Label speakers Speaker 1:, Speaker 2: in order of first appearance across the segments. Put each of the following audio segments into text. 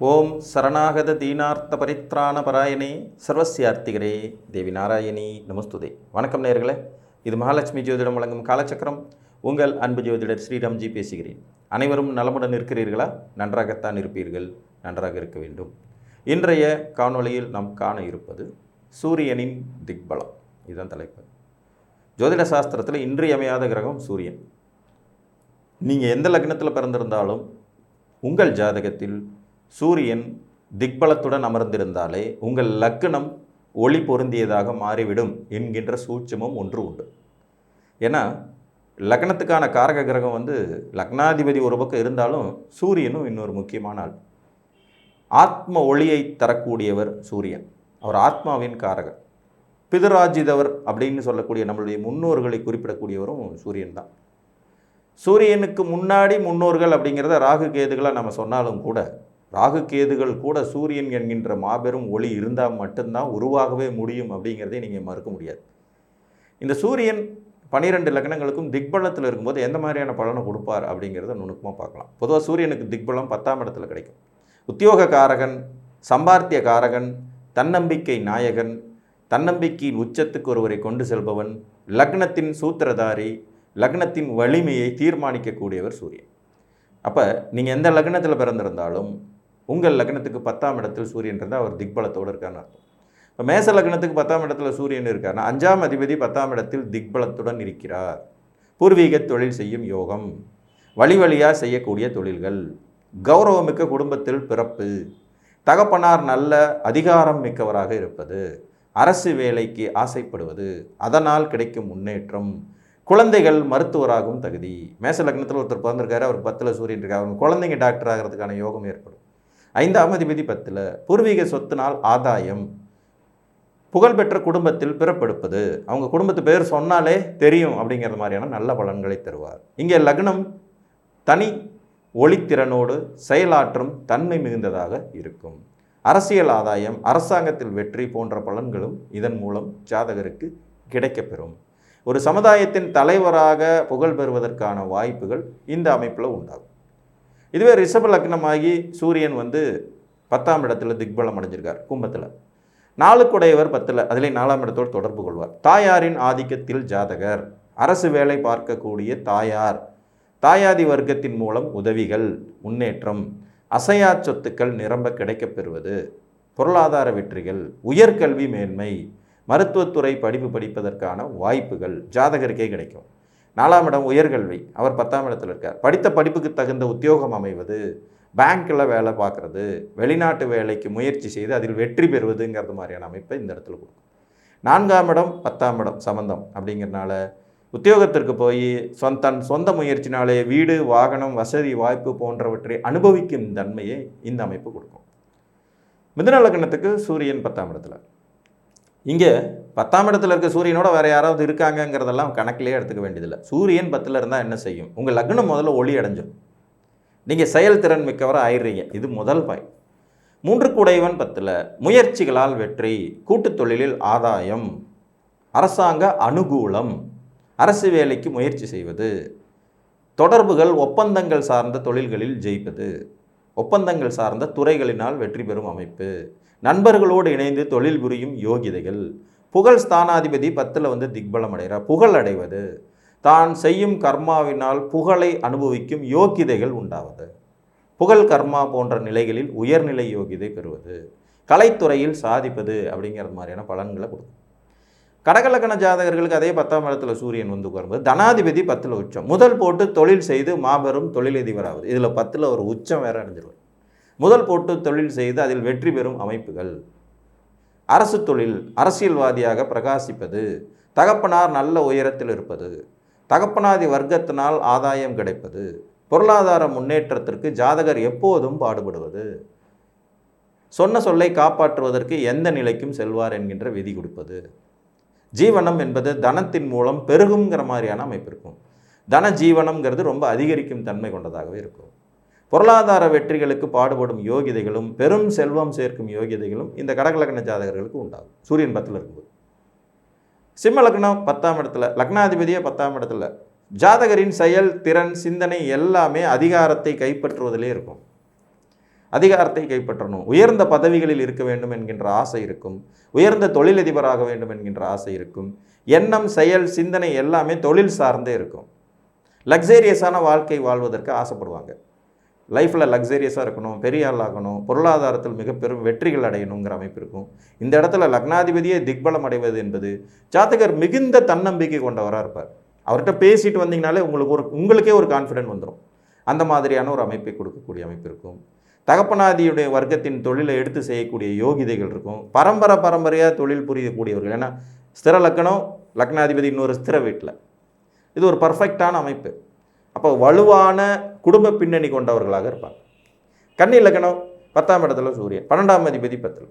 Speaker 1: ஓம் சரணாகத தீனார்த்த பரித்ராண பராயணே சர்வசியார்த்திகரே தேவி நாராயணி நமஸ்துதே. வணக்கம் நேயர்களே, இது மகாலட்சுமி ஜோதிடம் வழங்கும் காலச்சக்கரம். உங்கள் அன்பு ஜோதிடர் ஸ்ரீராம்ஜி பேசுகிறேன். அனைவரும் நலமுடன் இருக்கிறீர்களா? நன்றாகத்தான் இருப்பீர்கள், நன்றாக இருக்க வேண்டும். இன்றைய காணொளியில் நாம் காண இருப்பது சூரியனின் திக்பலம். இதுதான் தலைப்பு. ஜோதிட சாஸ்திரத்தில் இன்றியமையாத கிரகம் சூரியன். நீங்கள் எந்த லக்னத்தில் பிறந்திருந்தாலும் உங்கள் ஜாதகத்தில் சூரியன் திக்பலத்துடன் அமர்ந்திருந்தாலே உங்கள் லக்னம் ஒளி பொருந்தியதாக மாறிவிடும் என்கின்ற சூட்சமும் ஒன்று உண்டு. ஏன்னா லக்னத்துக்கான காரக கிரகம் லக்னாதிபதி ஒரு பக்கம் இருந்தாலும் சூரியனும் இன்னொரு முக்கியமான ஆள். ஆத்ம ஒளியை தரக்கூடியவர் சூரியன். அவர் ஆத்மாவின் காரகர். பிதராஜிதவர் அப்படின்னு சொல்லக்கூடிய நம்மளுடைய முன்னோர்களை குறிப்பிடக்கூடியவரும் சூரியன் தான். சூரியனுக்கு முன்னாடி முன்னோர்கள் அப்படிங்கிறத ராகு கேதுகளாக நம்ம சொன்னாலும் கூட, ராகு கேதுகள் கூட சூரியன் என்கின்ற மாபெரும் ஒளி இருந்தால் மட்டும்தான் உருவாகவே முடியும் அப்படிங்கிறதே நீங்கள் மறுக்க முடியாது. இந்த சூரியன் 12 லக்னங்களுக்கும் திக்பலத்தில் இருக்கும்போது எந்த மாதிரியான பலனை கொடுப்பார் அப்படிங்கிறத நுணுக்கமாக பார்க்கலாம். பொதுவாக சூரியனுக்கு திக்பலம் 10ஆம் இடத்துல கிடைக்கும். உத்தியோக காரகன், சம்பார்த்திய காரகன், தன்னம்பிக்கை நாயகன், தன்னம்பிக்கையின் உச்சத்துக்கு ஒருவரை கொண்டு செல்பவன், லக்னத்தின் சூத்திரதாரி, லக்னத்தின் வலிமையை தீர்மானிக்கக்கூடியவர் சூரியன். அப்போ நீங்கள் எந்த லக்னத்தில் பிறந்திருந்தாலும் உங்கள் லக்னத்துக்கு 10ஆம் இடத்தில் சூரியன் இருந்தால் அவர் திக்பலத்தோடு இருக்கான்னு அர்த்தம். இப்போ மேச லக்னத்துக்கு 10ஆம் இடத்துல சூரியன் இருக்காருன்னா 5ஆம் அதிபதி 10ஆம் இடத்தில் திக்பலத்துடன் இருக்கிறார். பூர்வீக தொழில் செய்யும் யோகம், வழி வழியாக செய்யக்கூடிய தொழில்கள், கௌரவமிக்க குடும்பத்தில் பிறப்பு, தகப்பனார் நல்ல அதிகாரம் மிக்கவராக இருப்பது, அரசு வேலைக்கு ஆசைப்படுவது, அதனால் கிடைக்கும் முன்னேற்றம், குழந்தைகள் மருத்துவராகும் தகுதி. மேச லக்னத்தில் ஒருத்தர் பிறந்திருக்காரு, அவருக்கு 10ல் சூரியன் இருக்காரு, அவங்க குழந்தைங்க டாக்டர் ஆகிறதுக்கான யோகம் ஏற்படும். 5ஆம் அதிபதி 10ல் பூர்வீக சொத்தினால் ஆதாயம், புகழ்பெற்ற குடும்பத்தில் பிறப்பெடுப்பது, அவங்க குடும்பத்து பேர் சொன்னாலே தெரியும் அப்படிங்கிற மாதிரியான நல்ல பலன்களை தருவார். இங்கே லக்னம் தனி ஒளித்திறனோடு செயலாற்றும் தன்மை மிகுந்ததாக இருக்கும். அரசியல் ஆதாயம், அரசாங்கத்தில் வெற்றி போன்ற பலன்களும் இதன் மூலம் ஜாதகருக்கு கிடைக்கப்பெறும். ஒரு சமுதாயத்தின் தலைவராக புகழ் பெறுவதற்கான வாய்ப்புகள் இந்த அமைப்பில் உண்டாகும். இதுவே ரிஷப லக்னமாகி சூரியன் 10ஆம் இடத்துல திக்பலம் அடைஞ்சிருக்கார். கும்பத்தில் 4 குடையவர் 10ல், அதிலே 4ஆம் இடத்தோடு தொடர்பு கொள்வார். தாயாரின் ஆதிக்கத்தில் ஜாதகர், அரசு வேலை பார்க்கக்கூடிய தாயார், தாயாதி வர்க்கத்தின் மூலம் உதவிகள், முன்னேற்றம், அசையா சொத்துக்கள் நிரம்ப கிடைக்கப்பெறுவது, பொருளாதார வெற்றிகள், உயர்கல்வி மேன்மை, மருத்துவத்துறை படிப்பு படிப்பதற்கான வாய்ப்புகள் ஜாதகருக்கே கிடைக்கும். 4ஆம் இடம் உயர்கல்வி, அவர் 10ஆம் இடத்துல இருக்கார். படித்த படிப்புக்கு தகுந்த உத்தியோகம் அமைவது, பேங்க்கில் வேலை பார்க்குறது, வெளிநாட்டு வேலைக்கு முயற்சி செய்து அதில் வெற்றி பெறுவதுங்கிறது மாதிரியான அமைப்பை இந்த இடத்துல கொடுக்கும். 4ஆம் இடம் 10ஆம் இடம் சம்பந்தம் அப்படிங்கிறனால உத்தியோகத்திற்கு போய் தன் சொந்த முயற்சினாலே வீடு, வாகனம், வசதி வாய்ப்பு போன்றவற்றை அனுபவிக்கும் தன்மையை இந்த அமைப்பு கொடுக்கும். மிதுன லக்னத்துக்கு சூரியன் 10ஆம் இடத்துல. இங்கே 10ஆம் இடத்துல இருக்க சூரியனோட வேறு யாராவது இருக்காங்கங்கிறதெல்லாம் கணக்கிலே எடுத்துக்க வேண்டியதில்லை. சூரியன் 10ல் இருந்தால் என்ன செய்யும்? உங்கள் லக்னம் முதல்ல ஒளி அடைஞ்சிடும், நீங்கள் செயல்திறன் மிக்கவராக ஆயிடுறீங்க. இது முதல் பாயிண்ட். 3 குடையவன் 10ல் முயற்சிகளால் வெற்றி, கூட்டுத் தொழிலில் ஆதாயம், அரசாங்க அனுகூலம், அரசு வேலைக்கு முயற்சி செய்வது, தொடர்புகள், ஒப்பந்தங்கள் சார்ந்த தொழில்களில் ஜெயிப்பது, ஒப்பந்தங்கள் சார்ந்த துறைகளினால் வெற்றி பெறும் அமைப்பு, நண்பர்களோடு இணைந்து தொழில் புரியும் யோகிதைகள், புகழ் ஸ்தானாதிபதி 10ல் திக்பலம் அடைகிறார், புகழ் அடைவது, தான் செய்யும் கர்மாவினால் புகழை அனுபவிக்கும் யோகிதைகள் உண்டாவது, புகழ் கர்மா போன்ற நிலைகளில் உயர்நிலை யோகிதை பெறுவது, கலைத்துறையில் சாதிப்பது அப்படிங்கிறது மாதிரியான பலன்களை கொடுக்கும். கடகலக்கண ஜாதகர்களுக்கு அதே 10ஆம் இடத்துல சூரியன் வரும்போது தனாதிபதி 10ல் உச்சம், முதல் போட்டு தொழில் செய்து மாபெரும் தொழிலதிபராகுது. இதில் 10ல் ஒரு உச்சம் வேற அடைஞ்சிருவார். முதல் போட்டு தொழில் செய்து அதில் வெற்றி பெறும் அமைப்புகள், அரசு தொழில், அரசியல்வாதியாக பிரகாசிப்பது, தகப்பனார் நல்ல உயரத்தில் இருப்பது, தகப்பனாதி வர்க்கத்தினால் ஆதாயம் கிடைப்பது, பொருளாதார முன்னேற்றத்திற்கு ஜாதகர் எப்போதும் பாடுபடுவது, சொன்ன சொல்லை காப்பாற்றுவதற்கு எந்த நிலைக்கும் செல்வார் என்கின்ற விதி கொடுப்பது, ஜீவனம் என்பது தனத்தின் மூலம் பெருகுங்கிற மாதிரியான அமைப்பு இருக்கும். தன ஜீவனம்ங்கிறது ரொம்ப அதிகரிக்கும் தன்மை கொண்டதாகவே இருக்கும். பொருளாதார வெற்றிகளுக்கு பாடுபடும் யோகிதைகளும் பெரும் செல்வம் சேர்க்கும் யோகிதைகளும் இந்த கடகலக்ன ஜாதகர்களுக்கு உண்டாகும் சூரியன் 10ல் இருக்கும்போது. சிம்ம லக்னம் 10ஆம் இடத்துல, லக்னாதிபதியே 10ஆம் இடத்துல, ஜாதகரின் செயல், திறன், சிந்தனை எல்லாமே அதிகாரத்தை கைப்பற்றுவதிலே இருக்கும். அதிகாரத்தை கைப்பற்றணும், உயர்ந்த பதவிகளில் இருக்க வேண்டும் என்கின்ற ஆசை இருக்கும், உயர்ந்த தொழிலதிபராக வேண்டும் என்கின்ற ஆசை இருக்கும். எண்ணம், செயல், சிந்தனை எல்லாமே தொழில் சார்ந்தே இருக்கும். லக்ஸேரியஸான வாழ்க்கை வாழ்வதற்கு ஆசைப்படுவாங்க. லைஃப்பில் லக்ஸேரியஸாக இருக்கணும், பெரிய ஆளாகணும், பொருளாதாரத்தில் மிக பெரும் வெற்றிகள் அடையணுங்கிற அமைப்பு இருக்கும். இந்த இடத்துல லக்னாதிபதியே திக்பலம் அடைவது என்பது ஜாதகர் மிகுந்த தன்னம்பிக்கை கொண்டவராக இருப்பார். அவர்கிட்ட பேசிட்டு வந்தீங்கனாலே உங்களுக்கே ஒரு கான்ஃபிடென்ட் வந்துடும். அந்த மாதிரியான ஒரு அமைப்பை கொடுக்கக்கூடிய அமைப்பு இருக்கும். தகப்பனாதியுடைய வர்க்கத்தின் தொழிலை எடுத்து செய்யக்கூடிய யோகிதைகள் இருக்கும். பரம்பரையாக தொழில் புரியக்கூடியவர்கள். ஏன்னா ஸ்திர லக்னம், லக்னாதிபதி இன்னொரு ஸ்திர வீட்டில், இது ஒரு பர்ஃபெக்டான அமைப்பு. அப்போ வலுவான குடும்ப பின்னணி கொண்டவர்களாக இருப்பாங்க. கன்னி லக்னம் 10ஆம் இடத்துல சூரியன், 12ஆம் அதிபதி 10ல்.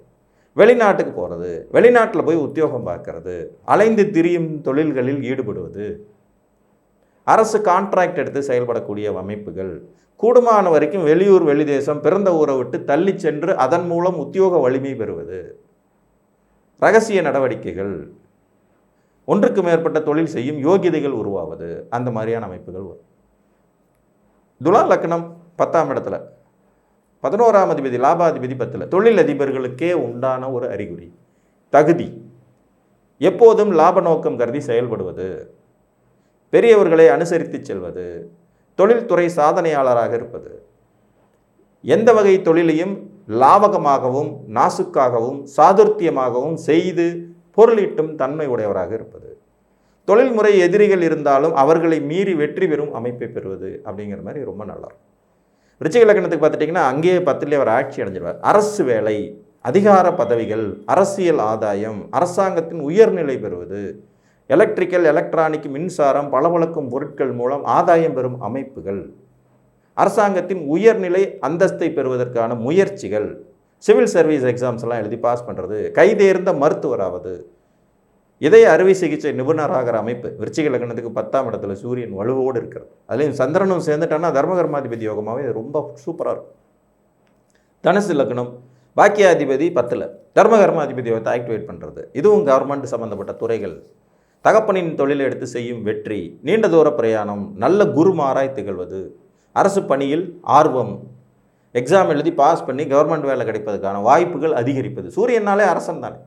Speaker 1: வெளிநாட்டுக்கு போகிறது, வெளிநாட்டில் போய் உத்தியோகம் பார்க்கறது, அலைந்து திரியும் தொழில்களில் ஈடுபடுவது, அரசு கான்ட்ராக்ட் எடுத்து செயல்படக்கூடிய அமைப்புகள், கூடுமான வரைக்கும் வெளியூர் வெளிதேசம் பிறந்த ஊரை விட்டு தள்ளி சென்று அதன் மூலம் உத்தியோக வலிமை பெறுவது, ரகசிய நடவடிக்கைகள், ஒன்றுக்கு மேற்பட்ட தொழில் செய்யும் யோகிதைகள் உருவாவது, அந்த மாதிரியான அமைப்புகள் வரும். துலா லக்னம் 10ஆம் இடத்துல, 11ஆம் அதிபதி லாபாதிபதி 10ல். தொழில் அதிபர்களுக்கே உண்டான ஒரு அறிகுறி, தகுதி, எப்போதும் லாப நோக்கம் கருதி செயல்படுவது, பெரியவர்களை அனுசரித்து செல்வது, தொழில்துறை சாதனையாளராக இருப்பது, எந்த வகை தொழிலையும் லாபகமாகவும் நாசுக்காகவும் சாதுர்த்தியமாகவும் செய்து பொருளீட்டும் தன்மை உடையவராக இருப்பது, தொழில்முறை எதிரிகள் இருந்தாலும் அவர்களை மீறி வெற்றி பெறும் அமைப்பை பெறுவது அப்படிங்கிற மாதிரி ரொம்ப நல்லாயிருக்கும். விருச்சிக லக்னத்துக்கு பார்த்துட்டிங்கன்னா அங்கேயே 10லே அவர் ஆட்சி அடைஞ்சிருவார். அரசு வேலை, அதிகார பதவிகள், அரசியல் ஆதாயம், அரசாங்கத்தின் உயர்நிலை பெறுவது, எலக்ட்ரிக்கல், எலக்ட்ரானிக், மின்சாரம், பளபளக்கும் பொருட்கள் மூலம் ஆதாயம் பெறும் அமைப்புகள், அரசாங்கத்தின் உயர்நிலை அந்தஸ்தை பெறுவதற்கான முயற்சிகள், சிவில் சர்வீஸ் எக்ஸாம்ஸ் எல்லாம் எழுதி பாஸ் பண்ணுறது, கைதேர்ந்த மருத்துவராவது, இதய அறுவை சிகிச்சை நிபுணராகிற அமைப்பு. விருச்சிக லக்னத்துக்கு 10ஆம் இடத்துல சூரியன் வலுவோடு இருக்கிறது. அதுலேயும் சந்திரனும் சேர்ந்துட்டான்னா தர்மகர்மாதிபதி யோகமாகவே ரொம்ப சூப்பராக இருக்கும். தனுசு லக்னம், பாக்கியாதிபதி 10ல், தர்மகர்மாதிபதி யோகத்தை ஆக்டிவேட் பண்ணுறது, இதுவும் கவர்மெண்ட் சம்மந்தப்பட்ட துறைகள், தகப்பனின் தொழிலை எடுத்து செய்யும் வெற்றி, நீண்ட தூர பிரயாணம், நல்ல குருமாராய் திகழ்வது, அரசு பணியில் ஆர்வம், எக்ஸாம் எழுதி பாஸ் பண்ணி கவர்மெண்ட் வேலை கிடைப்பதற்கான வாய்ப்புகள் அதிகரிப்பது. சூரியனாலே அரசன் தானே,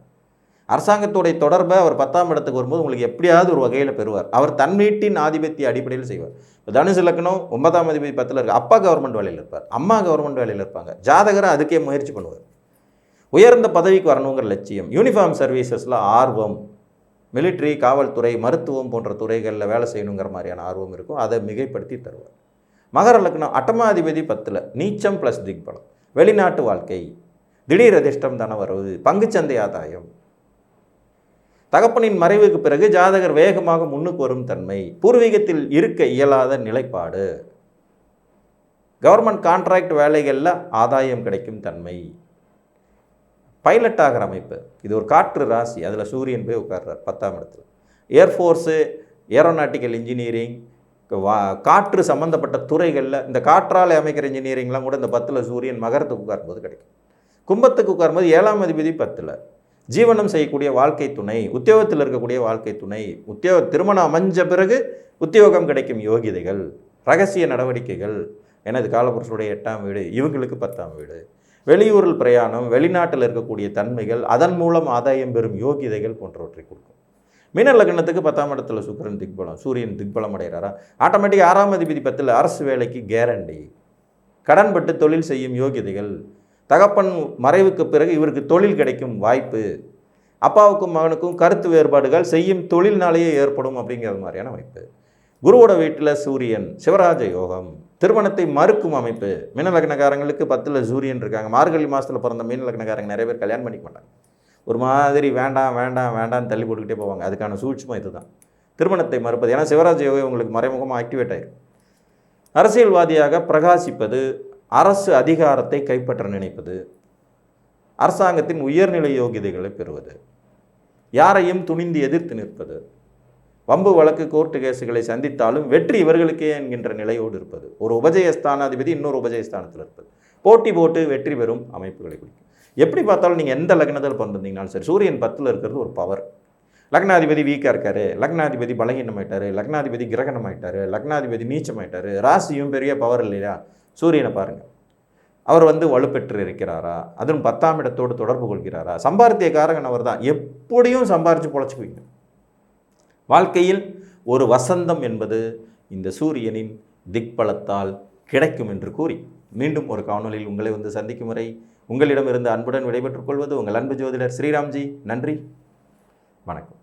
Speaker 1: அரசாங்கத்துடைய தொடர்பை அவர் 10ஆம் இடத்துக்கு வரும்போது உங்களுக்கு எப்படியாவது ஒரு வகையில் பெறுவார். அவர் தன் வீட்டின் ஆதிபத்திய அடிப்படையில் செய்வார். இப்போ தனுசு லக்னம் 9ஆம் அதிபதி 10ல் இருக்கு, அப்பா கவர்மெண்ட் வேலையில் இருப்பார், அம்மா கவர்மெண்ட் வேலையில் இருப்பாங்க. ஜாதகரை அதுக்கே முயற்சி பண்ணுவார். உயர்ந்த பதவிக்கு வரணுங்கிற லட்சியம், யூனிஃபார்ம் சர்வீசஸில் ஆர்வம், மிலிட்ரி, காவல்துறை, மருத்துவம் போன்ற துறைகளில் வேலை செய்யணுங்கிற மாதிரியான ஆர்வம் இருக்கும். அதை மிகைப்படுத்தி தருவார். மகர லக்னம் 8ஆம் அதிபதி 10ல், நீச்சம் ப்ளஸ் திக்பலம், வெளிநாட்டு வாழ்க்கை, திடீர் அதிர்ஷ்டம் தானே வருவது, பங்குச்சந்தை ஆதாயம், தகப்பனின் மறைவுக்கு பிறகு ஜாதகர் வேகமாக முன்னுக்கு வரும் தன்மை, பூர்வீகத்தில் இருக்க இயலாத நிலைப்பாடு, கவர்மெண்ட் கான்ட்ராக்ட் வேலைகளில் ஆதாயம் கிடைக்கும் தன்மை, பைலட் ஆகிற அமைப்பு. இது ஒரு காற்று ராசி, அதில் சூரியன் போய் உட்கார்றார் 10ஆம் இடத்துல. ஏர்ஃபோர்ஸு, ஏரோநாட்டிக்கல் இன்ஜினியரிங், காற்று சம்மந்தப்பட்ட துறைகளில் இந்த காற்றாலை அமைக்கிற இன்ஜினியரிங்லாம் கூட இந்த 10ல் சூரியன் மகரத்துக்கு உட்காரும்போது கிடைக்கும். கும்பத்துக்கு உட்காரும்போது 7ஆம் அதிபதி 10ல், ஜீவனம் செய்யக்கூடிய வாழ்க்கை துணை, உத்தியோகத்தில் இருக்கக்கூடிய வாழ்க்கை துணை, திருமணம் அமைஞ்ச பிறகு உத்தியோகம் கிடைக்கும் யோகிதைகள், ரகசிய நடவடிக்கைகள், எனது காலபுருஷனுடைய 8ஆம் வீடு, இவங்களுக்கு 10ஆம் வீடு, வெளியூரில் பிரயாணம், வெளிநாட்டில் இருக்கக்கூடிய தன்மைகள், அதன் மூலம் ஆதாயம் பெறும் யோகிதைகள் போன்றவற்றை கொடுக்கும். மீன லக்னத்துக்கு 10ஆம் இடத்துல சுக்கிரன் திக்பலம், சூரியன் திக்பலம் அடைகிறாரா, ஆட்டோமேட்டிக் 6ஆம் அதிபதி 10ல் அரசு வேலைக்கு கேரண்டி, கடன்பட்டு தொழில் செய்யும் யோகிதைகள், தகப்பன் மறைவுக்கு பிறகு இவருக்கு தொழில் கிடைக்கும் வாய்ப்பு, அப்பாவுக்கும் மகனுக்கும் கருத்து வேறுபாடுகள் செய்யும் தொழில்னாலேயே ஏற்படும் அப்படிங்கிற மாதிரியான அமைப்பு. குருவோட வீட்டில் சூரியன், சிவராஜ யோகம், திருமணத்தை மறுக்கும் அமைப்பு. மீன லக்னக்காரங்களுக்கு 10ல் சூரியன் இருக்காங்க. மார்கழி மாதத்தில் பிறந்த மீன லக்னக்காரங்க நிறைய பேர் கல்யாணம் பண்ணிக்க மாட்டாங்க. ஒரு மாதிரி வேண்டாம் வேண்டாம் வேண்டாம்னு தள்ளி போட்டுக்கிட்டே போவாங்க. அதுக்கான சூட்சமாக இதுதான், திருமணத்தை மறுப்பது. ஏன்னா சிவராஜ யோகம் உங்களுக்கு மறைமுகமாக ஆக்டிவேட் ஆகிடும். அரசியல்வாதியாக பிரகாசிப்பது, அரசு அதிகாரத்தை கைப்பற்ற நினைப்பது, அரசாங்கத்தின் உயர்நிலை யோகிதைகளை பெறுவது, யாரையும் துணிந்து எதிர்த்து நிற்பது, வம்பு வழக்கு கோர்ட்டு கேஸுகளை சந்தித்தாலும் வெற்றி இவர்களுக்கே என்கின்ற நிலையோடு இருப்பது, ஒரு உபஜயஸ்தானாதிபதி இன்னொரு உபஜயஸ்தானத்தில் இருப்பது, போட்டி போட்டு வெற்றி பெறும் அமைப்புகளை குறிக்கும். எப்படி பார்த்தாலும் நீங்கள் எந்த லக்னத்தில் பிறந்திருந்தீங்கனாலும் சரி, சூரியன் 10ல் இருக்கிறது ஒரு பவர். லக்னாதிபதி வீக்காக இருக்காரு, லக்னாதிபதி பலகீனமாயிட்டாரு, லக்னாதிபதி கிரகணமாயிட்டாரு, லக்னாதிபதி நீச்சமாயிட்டாரு, ராசியும் பெரிய பவர் இல்லையா, சூரியனை பாருங்கள். அவர் வலுப்பெற்று இருக்கிறாரா, அதுவும் 10ஆம் இடத்தோடு தொடர்பு கொள்கிறாரா? சம்பாத்தியக்காரகன் அவர் தான். எப்படியும் சம்பாரித்து பொழைச்சிக்குவீங்க. வாழ்க்கையில் ஒரு வசந்தம் என்பது இந்த சூரியனின் திக்பலத்தால் கிடைக்கும் என்று கூறி, மீண்டும் ஒரு காணொலியில் உங்களை சந்திக்கும் வரை உங்களிடமிருந்து அன்புடன் விடைபெற்றுக் கொள்வது உங்கள் அன்பு ஜோதிடர் ஸ்ரீராம்ஜி. நன்றி, வணக்கம்.